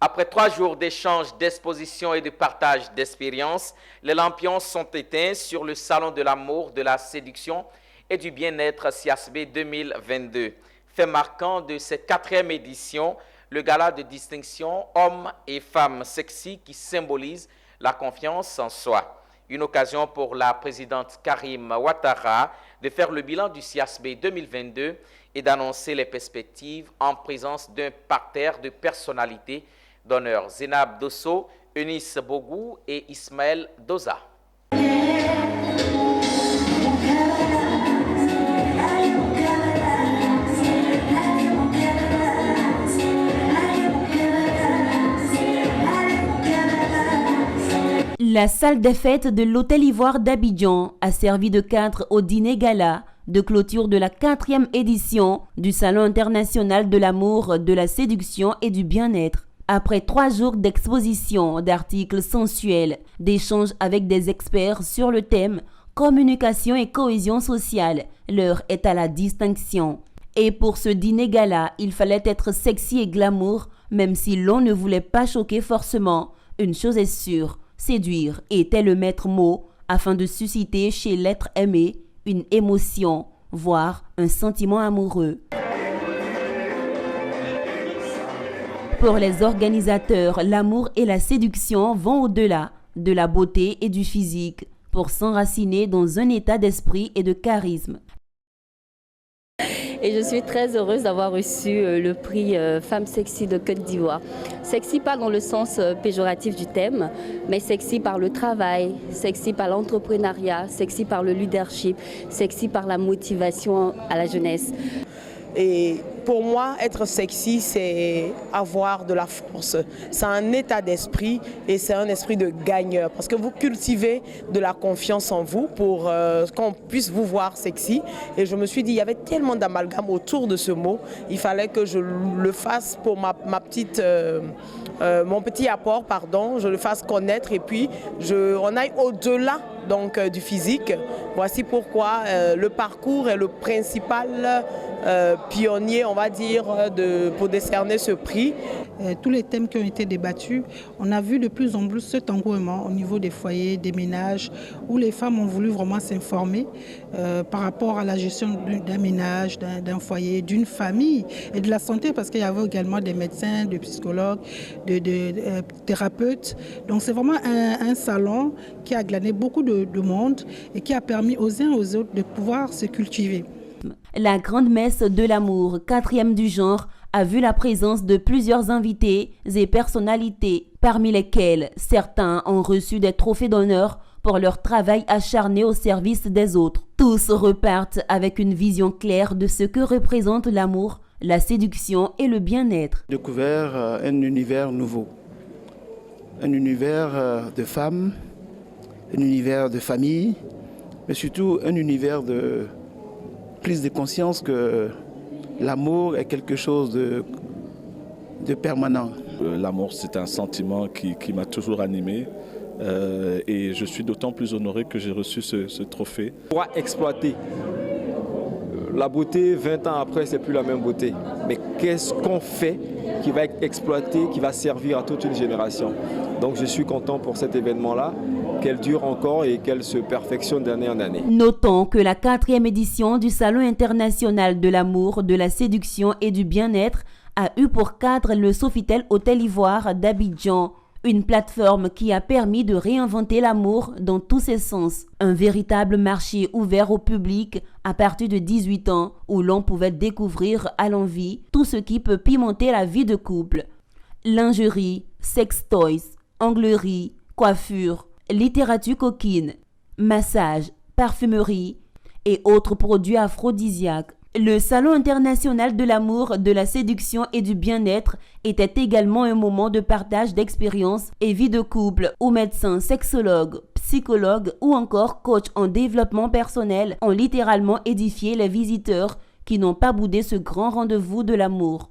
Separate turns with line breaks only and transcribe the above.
Après 3 jours d'échanges, d'expositions et de partage d'expériences, les lampions sont éteints sur le Salon de l'amour, de la séduction et du bien-être SIASB 2022. Fait marquant de cette 4e édition, le gala de distinction hommes et femmes sexy qui symbolise la confiance en soi. Une occasion pour la présidente Karim Ouattara de faire le bilan du SIASB 2022 et d'annoncer les perspectives en présence d'un parterre de personnalités d'honneur. Zénab Dosso, Eunice Bogou et Ismaël Doza.
La salle des fêtes de l'Hôtel Ivoire d'Abidjan a servi de cadre au dîner gala de clôture de la 4e édition du Salon international de l'amour, de la séduction et du bien-être. Après 3 jours d'exposition, d'articles sensuels, d'échanges avec des experts sur le thème communication et cohésion sociale, l'heure est à la distinction. Et pour ce dîner gala, il fallait être sexy et glamour, même si l'on ne voulait pas choquer forcément. Une chose est sûre, séduire était le maître mot afin de susciter chez l'être aimé une émotion, voire un sentiment amoureux. Pour les organisateurs, l'amour et la séduction vont au-delà de la beauté et du physique pour s'enraciner dans un état d'esprit et de charisme.
Et je suis très heureuse d'avoir reçu le prix Femme Sexy de Côte d'Ivoire. Sexy pas dans le sens péjoratif du thème, mais sexy par le travail, sexy par l'entrepreneuriat, sexy par le leadership, sexy par la motivation à la jeunesse.
Et pour moi, être sexy, c'est avoir de la force. C'est un état d'esprit et c'est un esprit de gagneur. Parce que vous cultivez de la confiance en vous pour qu'on puisse vous voir sexy. Et je me suis dit, il y avait tellement d'amalgame autour de ce mot. Il fallait que je le fasse pour mon petit apport, je le fasse connaître et puis on aille au-delà du physique. Voici pourquoi le parcours est le principal pionnier, on va dire, pour décerner ce prix.
Tous les thèmes qui ont été débattus, on a vu de plus en plus cet engouement au niveau des foyers, des ménages, où les femmes ont voulu vraiment s'informer par rapport à la gestion d'un ménage, d'un foyer, d'une famille et de la santé, parce qu'il y avait également des médecins, des psychologues, des thérapeutes. Donc c'est vraiment un salon qui a glané beaucoup de monde et qui a permis aux uns et aux autres de pouvoir se cultiver.
La grande messe de l'amour, 4e du genre, a vu la présence de plusieurs invités et personnalités, parmi lesquels certains ont reçu des trophées d'honneur pour leur travail acharné au service des autres. Tous repartent avec une vision claire de ce que représente l'amour, la séduction et le bien-être.
J'ai découvert un univers nouveau, un univers de femmes, un univers de famille, mais surtout un univers de prise de conscience que l'amour est quelque chose de permanent.
L'amour, c'est un sentiment qui m'a toujours animé et je suis d'autant plus honoré que j'ai reçu ce trophée.
On pourra exploiter. La beauté, 20 ans après, c'est plus la même beauté. Mais qu'est-ce qu'on fait qui va être exploité, qui va servir à toute une génération? Donc je suis content pour cet événement-là, qu'elle dure encore et qu'elle se perfectionne d'année en année.
Notons que la 4e édition du Salon international de l'amour, de la séduction et du bien-être a eu pour cadre le Sofitel Hôtel Ivoire d'Abidjan, une plateforme qui a permis de réinventer l'amour dans tous ses sens. Un véritable marché ouvert au public à partir de 18 ans où l'on pouvait découvrir à l'envi tout ce qui peut pimenter la vie de couple. Lingerie, sex toys, onglerie, coiffure, littérature coquine, massage, parfumerie et autres produits aphrodisiaques. Le Salon international de l'amour, de la séduction et du bien-être était également un moment de partage d'expériences et vie de couple où médecins, sexologues, psychologues ou encore coachs en développement personnel ont littéralement édifié les visiteurs qui n'ont pas boudé ce grand rendez-vous de l'amour.